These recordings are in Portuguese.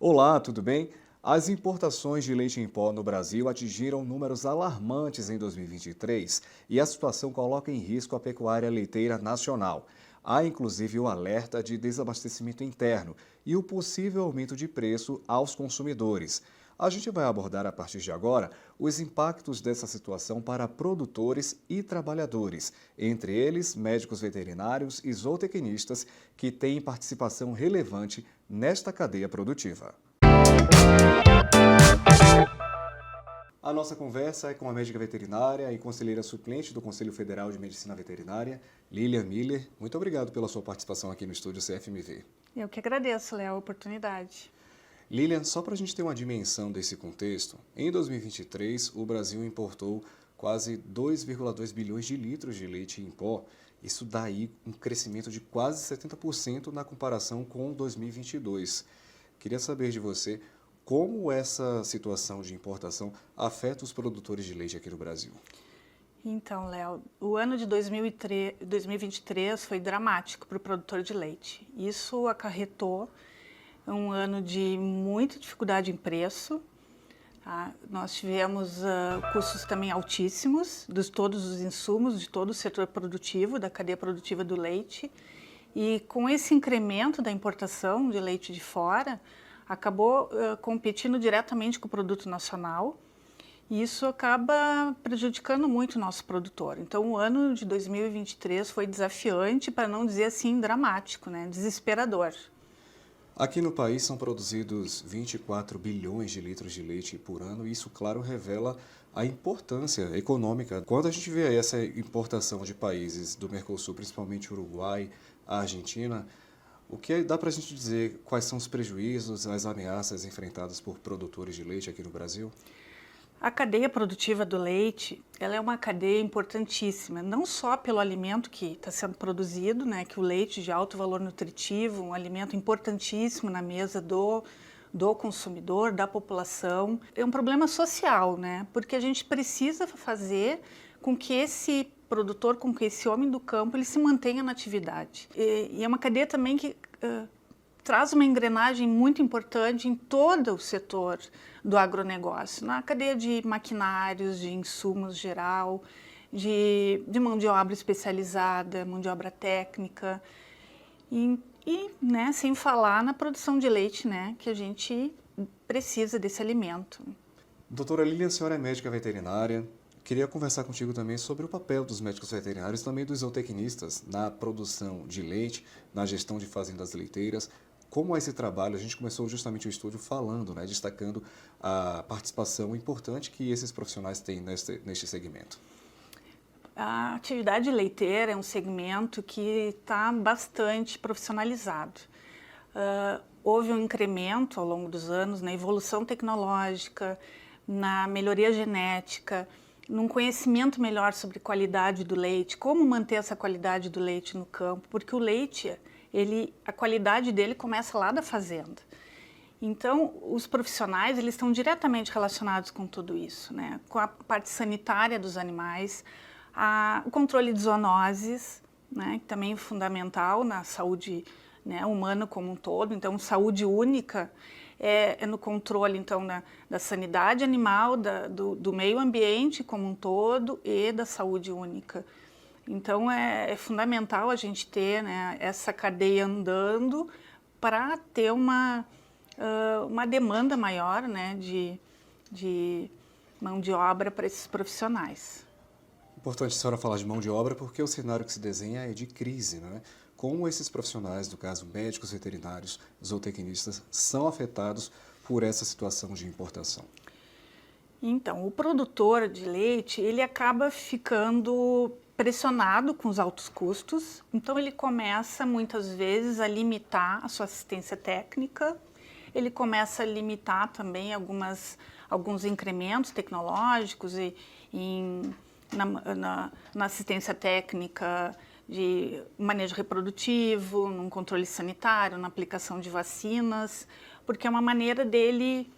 Olá, tudo bem? As importações de leite em pó no Brasil atingiram números alarmantes em 2023 e a situação coloca em risco a pecuária leiteira nacional. Há inclusive o alerta de desabastecimento interno e o possível aumento de preço aos consumidores. A gente vai abordar a partir de agora os impactos dessa situação para produtores e trabalhadores, entre eles médicos veterinários e zootecnistas que têm participação relevante nesta cadeia produtiva. A nossa conversa é com a médica veterinária e conselheira suplente do Conselho Federal de Medicina Veterinária, Lilian Miller. Muito obrigado pela sua participação aqui no estúdio CFMV. Eu que agradeço, Léo, a oportunidade. Lilian, só para a gente ter uma dimensão desse contexto, em 2023 o Brasil importou quase 2,2 bilhões de litros de leite em pó. Isso dá aí um crescimento de quase 70% na comparação com 2022. Queria saber de você como essa situação de importação afeta os produtores de leite aqui no Brasil. Então, Léo, o ano de 2023 foi dramático para o produtor de leite. Isso acarretou um ano de muita dificuldade em preço. Tá? Nós tivemos custos também altíssimos de todos os insumos, de todo o setor produtivo, da cadeia produtiva do leite. E com esse incremento da importação de leite de fora, acabou competindo diretamente com o produto nacional e isso acaba prejudicando muito o nosso produtor. Então, o ano de 2023 foi desafiante, para não dizer assim, dramático, né? Desesperador. Aqui no país são produzidos 24 bilhões de litros de leite por ano e isso, claro, revela a importância econômica. Quando a gente vê aí essa importação de países do Mercosul, principalmente Uruguai, a Argentina, o que dá para a gente dizer quais são os prejuízos, as ameaças enfrentadas por produtores de leite aqui no Brasil? A cadeia produtiva do leite, ela é uma cadeia importantíssima, não só pelo alimento que está sendo produzido, né, que o leite de alto valor nutritivo, um alimento importantíssimo na mesa do consumidor, da população. É um problema social, né, porque a gente precisa fazer com que esse produtor, com que esse homem do campo, ele se mantenha na atividade. E é uma cadeia também que traz uma engrenagem muito importante em todo o setor do agronegócio, na cadeia de maquinários, de insumos geral, de mão de obra especializada, mão de obra técnica e né, sem falar na produção de leite, né, que a gente precisa desse alimento. Doutora Lilian, a senhora é médica veterinária. Queria conversar contigo também sobre o papel dos médicos veterinários e também dos zootecnistas na produção de leite, na gestão de fazendas leiteiras. Como é esse trabalho? A gente começou justamente o estúdio falando, né, destacando a participação importante que esses profissionais têm neste segmento. A atividade leiteira é um segmento que está bastante profissionalizado. Houve um incremento ao longo dos anos na evolução tecnológica, na melhoria genética, num conhecimento melhor sobre qualidade do leite, como manter essa qualidade do leite no campo, porque o leite, a qualidade dele começa lá da fazenda. Então, os profissionais, eles estão diretamente relacionados com tudo isso, né? Com a parte sanitária dos animais, o controle de zoonoses, né? Que também é fundamental na saúde, né, humana como um todo. Então, saúde única é no controle, então, da sanidade animal, do meio ambiente como um todo e da saúde única. Então, é fundamental a gente ter, né, essa cadeia andando para ter uma demanda maior, né, de mão de obra para esses profissionais. Importante a senhora falar de mão de obra porque o cenário que se desenha é de crise, né? Como esses profissionais, no caso médicos veterinários, zootecnistas, são afetados por essa situação de importação? Então, o produtor de leite, ele acaba ficando pressionado com os altos custos, então ele começa muitas vezes a limitar a sua assistência técnica, ele começa a limitar também alguns incrementos tecnológicos na assistência técnica de manejo reprodutivo, num controle sanitário, na aplicação de vacinas, porque é uma maneira dele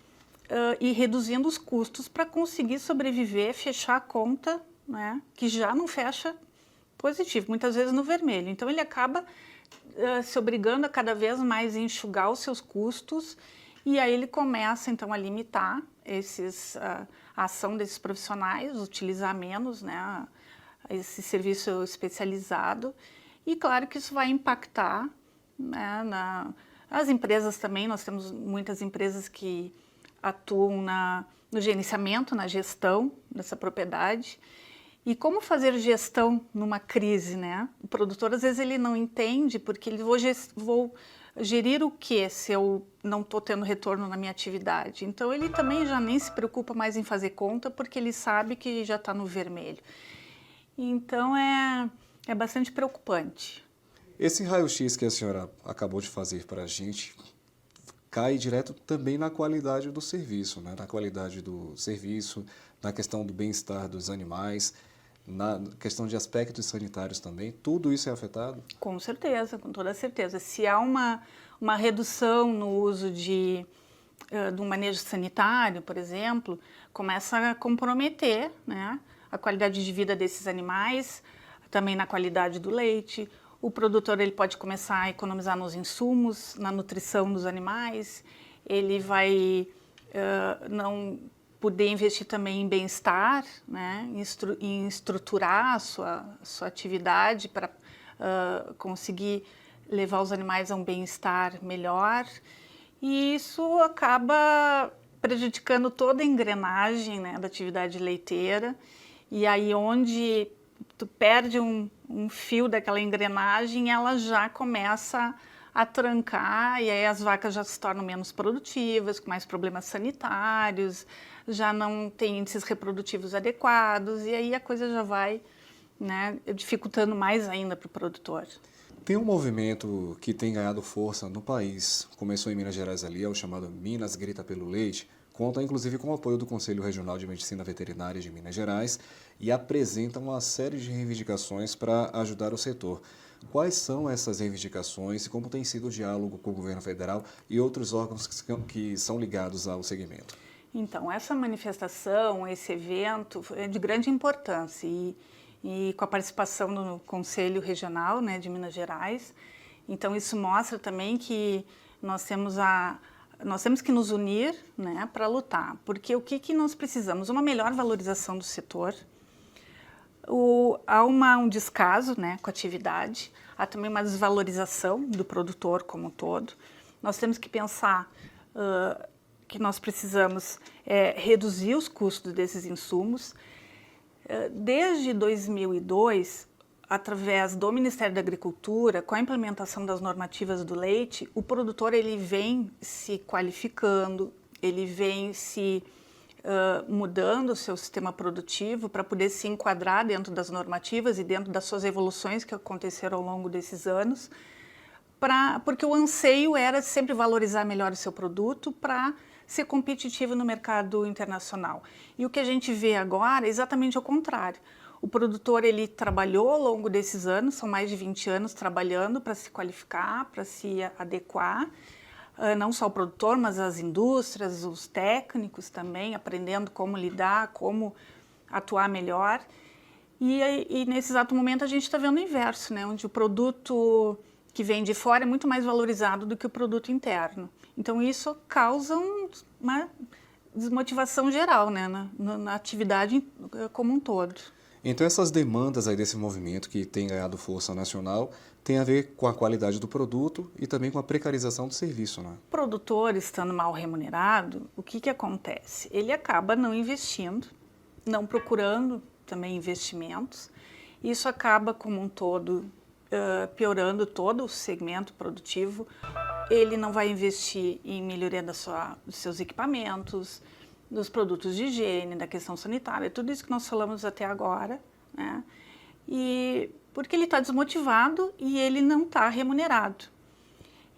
ir reduzindo os custos para conseguir sobreviver, fechar a conta, né, que já não fecha positivo, muitas vezes no vermelho. Então ele acaba se obrigando a cada vez mais enxugar os seus custos E aí ele começa então a limitar a ação desses profissionais, utilizar menos, né, esse serviço especializado. E claro que isso vai impactar, né, as empresas também. Nós temos muitas empresas que atuam no gerenciamento, na gestão dessa propriedade. E como fazer gestão numa crise, né? O produtor, às vezes, ele não entende, porque ele vou gerir o quê se eu não estou tendo retorno na minha atividade? Então, ele também já nem se preocupa mais em fazer conta, porque ele sabe que já está no vermelho. Então, é bastante preocupante. Esse raio-x que a senhora acabou de fazer para a gente cai direto também na qualidade do serviço, né? Na qualidade do serviço, na questão do bem-estar dos animais, na questão de aspectos sanitários também. Tudo isso é afetado? Com certeza, com toda certeza. Se há uma redução no uso de um manejo sanitário, por exemplo, começa a comprometer, né, a qualidade de vida desses animais, também na qualidade do leite. O produtor ele pode começar a economizar nos insumos, na nutrição dos animais, ele vai não poder investir também em bem-estar, né, em estruturar a sua atividade para conseguir levar os animais a um bem-estar melhor. E isso acaba prejudicando toda a engrenagem, né, da atividade leiteira. E aí onde tu perde um fio daquela engrenagem, ela já começa a trancar, e aí as vacas já se tornam menos produtivas, com mais problemas sanitários, já não tem índices reprodutivos adequados, e aí a coisa já vai, né, dificultando mais ainda para o produtor. Tem um movimento que tem ganhado força no país, começou em Minas Gerais ali, é o chamado Minas Grita pelo Leite, conta inclusive com o apoio do Conselho Regional de Medicina Veterinária de Minas Gerais e apresenta uma série de reivindicações para ajudar o setor. Quais são essas reivindicações e como tem sido o diálogo com o governo federal e outros órgãos que são ligados ao segmento? Então, essa manifestação, esse evento é de grande importância e com a participação do Conselho Regional, né, de Minas Gerais. Então, isso mostra também que nós temos que nos unir, né, para lutar. Porque o que nós precisamos? Uma melhor valorização do setor. Há um descaso, né, com a atividade, há também uma desvalorização do produtor como um todo. Nós temos que pensar que nós precisamos reduzir os custos desses insumos. Desde 2002, através do Ministério da Agricultura, com a implementação das normativas do leite, o produtor ele vem se qualificando, ele vem se mudando o seu sistema produtivo para poder se enquadrar dentro das normativas e dentro das suas evoluções que aconteceram ao longo desses anos, porque o anseio era sempre valorizar melhor o seu produto para ser competitivo no mercado internacional. E o que a gente vê agora é exatamente o contrário. O produtor ele trabalhou ao longo desses anos, são mais de 20 anos trabalhando para se qualificar, para se adequar, não só o produtor, mas as indústrias, os técnicos também, aprendendo como lidar, como atuar melhor. E nesse exato momento a gente está vendo o inverso, né? Onde o produto que vem de fora é muito mais valorizado do que o produto interno. Então isso causa uma desmotivação geral, né? na atividade como um todo. Então essas demandas aí desse movimento que tem ganhado força nacional tem a ver com a qualidade do produto e também com a precarização do serviço, né? O produtor estando mal remunerado, o que acontece? Ele acaba não investindo, não procurando também investimentos. Isso acaba como um todo piorando todo o segmento produtivo. Ele não vai investir em melhoria dos seus equipamentos, dos produtos de higiene, da questão sanitária, tudo isso que nós falamos até agora, né? E porque ele está desmotivado e ele não está remunerado.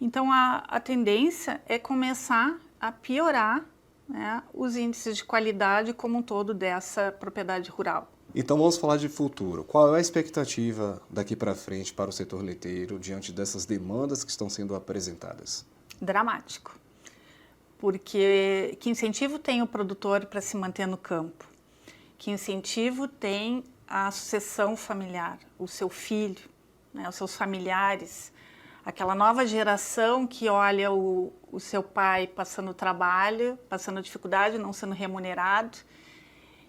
Então a tendência é começar a piorar, né, os índices de qualidade como um todo dessa propriedade rural. Então vamos falar de futuro. Qual é a expectativa daqui para frente para o setor leiteiro diante dessas demandas que estão sendo apresentadas? Dramático. Porque que incentivo tem o produtor para se manter no campo? Que incentivo tem a sucessão familiar, o seu filho, né, os seus familiares, aquela nova geração que olha o seu pai passando trabalho, passando dificuldade, não sendo remunerado.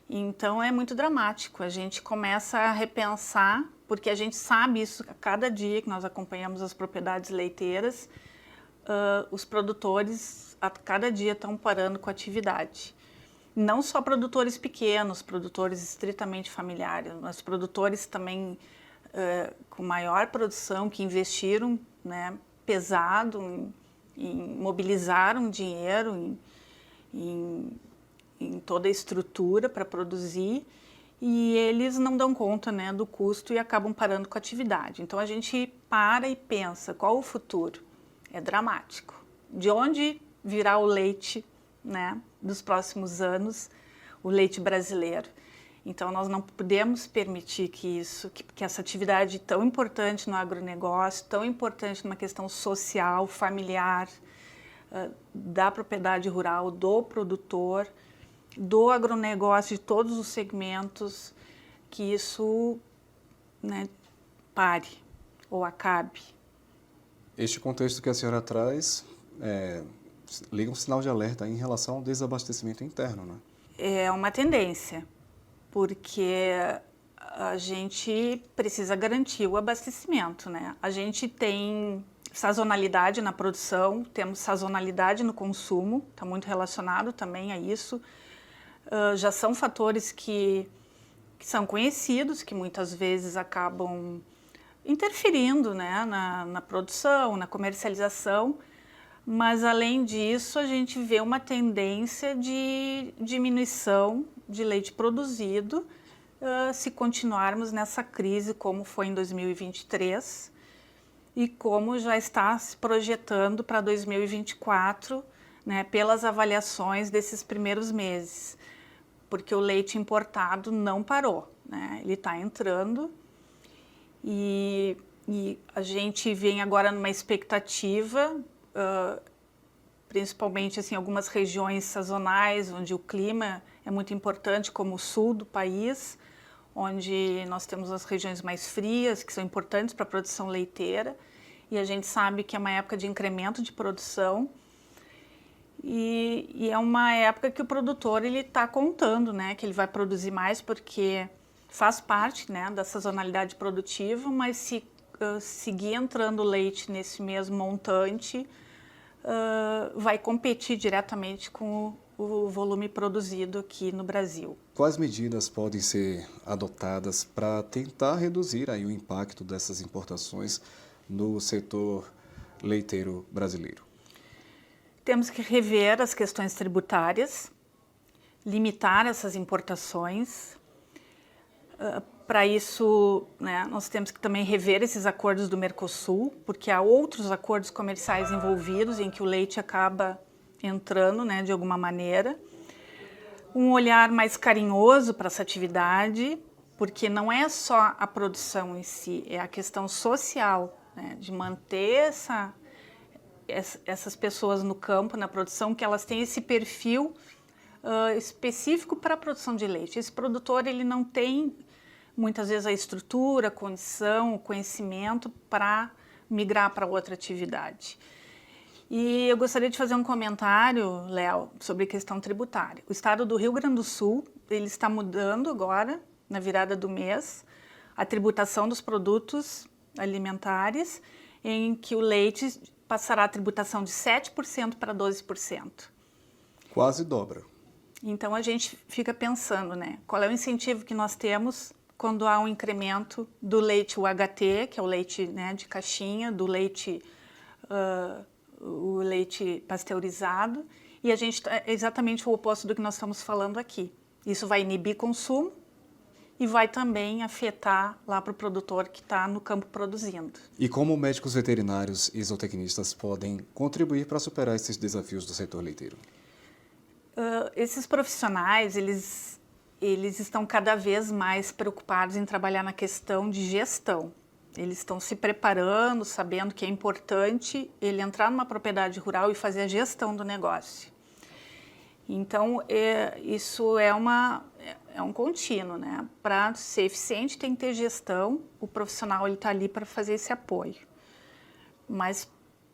Então é muito dramático, a gente começa a repensar, porque a gente sabe isso a cada dia que nós acompanhamos as propriedades leiteiras, os produtores a cada dia estão parando com a atividade. Não só produtores pequenos, produtores estritamente familiares, mas produtores também com maior produção, que investiram, né, pesado, mobilizaram dinheiro em toda a estrutura para produzir, e eles não dão conta, né, do custo e acabam parando com a atividade. Então a gente para e pensa, qual o futuro? É dramático. De onde virá o leite, né, dos próximos anos, o leite brasileiro? Então nós não podemos permitir que essa atividade tão importante no agronegócio, tão importante numa questão social, familiar, da propriedade rural, do produtor, do agronegócio, de todos os segmentos, que isso, né, pare ou acabe. Este contexto que a senhora traz liga um sinal de alerta em relação ao desabastecimento interno, né? É uma tendência, porque a gente precisa garantir o abastecimento, né? A gente tem sazonalidade na produção, temos sazonalidade no consumo, está muito relacionado também a isso. Já são fatores que são conhecidos, que muitas vezes acabam interferindo, né, na produção, na comercialização, mas além disso a gente vê uma tendência de diminuição de leite produzido se continuarmos nessa crise como foi em 2023 e como já está se projetando para 2024, né, pelas avaliações desses primeiros meses, porque o leite importado não parou, né, ele está entrando. E a gente vem agora numa expectativa, principalmente assim, algumas regiões sazonais, onde o clima é muito importante, como o sul do país, onde nós temos as regiões mais frias, que são importantes para a produção leiteira, e a gente sabe que é uma época de incremento de produção, e é uma época que o produtor está contando, né, que ele vai produzir mais, porque faz parte, né, da sazonalidade produtiva, mas se seguir entrando leite nesse mesmo montante, vai competir diretamente com o volume produzido aqui no Brasil. Quais medidas podem ser adotadas para tentar reduzir aí o impacto dessas importações no setor leiteiro brasileiro? Temos que rever as questões tributárias, limitar essas importações. Para isso, né, nós temos que também rever esses acordos do Mercosul, porque há outros acordos comerciais envolvidos em que o leite acaba entrando, né, de alguma maneira. Um olhar mais carinhoso para essa atividade, porque não é só a produção em si, é a questão social, né, de manter essas pessoas no campo, na produção, que elas têm esse perfil específico para a produção de leite. Esse produtor, ele não tem muitas vezes a estrutura, a condição, o conhecimento para migrar para outra atividade. E eu gostaria de fazer um comentário, Léo, sobre a questão tributária. O estado do Rio Grande do Sul, ele está mudando agora, na virada do mês, a tributação dos produtos alimentares, em que o leite passará a tributação de 7% para 12%. Quase dobra. Então a gente fica pensando, né, qual é o incentivo que nós temos quando há um incremento do leite UHT, que é o leite, né, de caixinha, do leite, o leite pasteurizado, e a gente é exatamente o oposto do que nós estamos falando aqui. Isso vai inibir consumo e vai também afetar lá para o produtor que está no campo produzindo. E como médicos veterinários e zootecnistas podem contribuir para superar esses desafios do setor leiteiro? Esses profissionais, eles estão cada vez mais preocupados em trabalhar na questão de gestão. Eles estão se preparando, sabendo que é importante ele entrar numa propriedade rural e fazer a gestão do negócio. Então, isso é um contínuo, né? Para ser eficiente tem que ter gestão, o profissional está ali para fazer esse apoio. Mas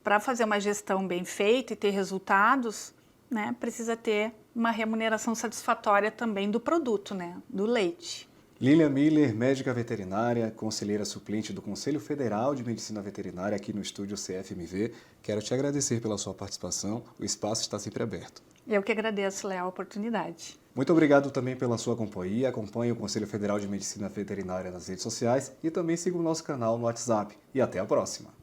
para fazer uma gestão bem feita e ter resultados, né, precisa ter uma remuneração satisfatória também do produto, né, do leite. Lilian Miller, médica veterinária, conselheira suplente do Conselho Federal de Medicina Veterinária aqui no estúdio CFMV. Quero te agradecer pela sua participação, o espaço está sempre aberto. Eu que agradeço, Léo, a oportunidade. Muito obrigado também pela sua companhia, acompanhe o Conselho Federal de Medicina Veterinária nas redes sociais e também siga o nosso canal no WhatsApp. E até a próxima!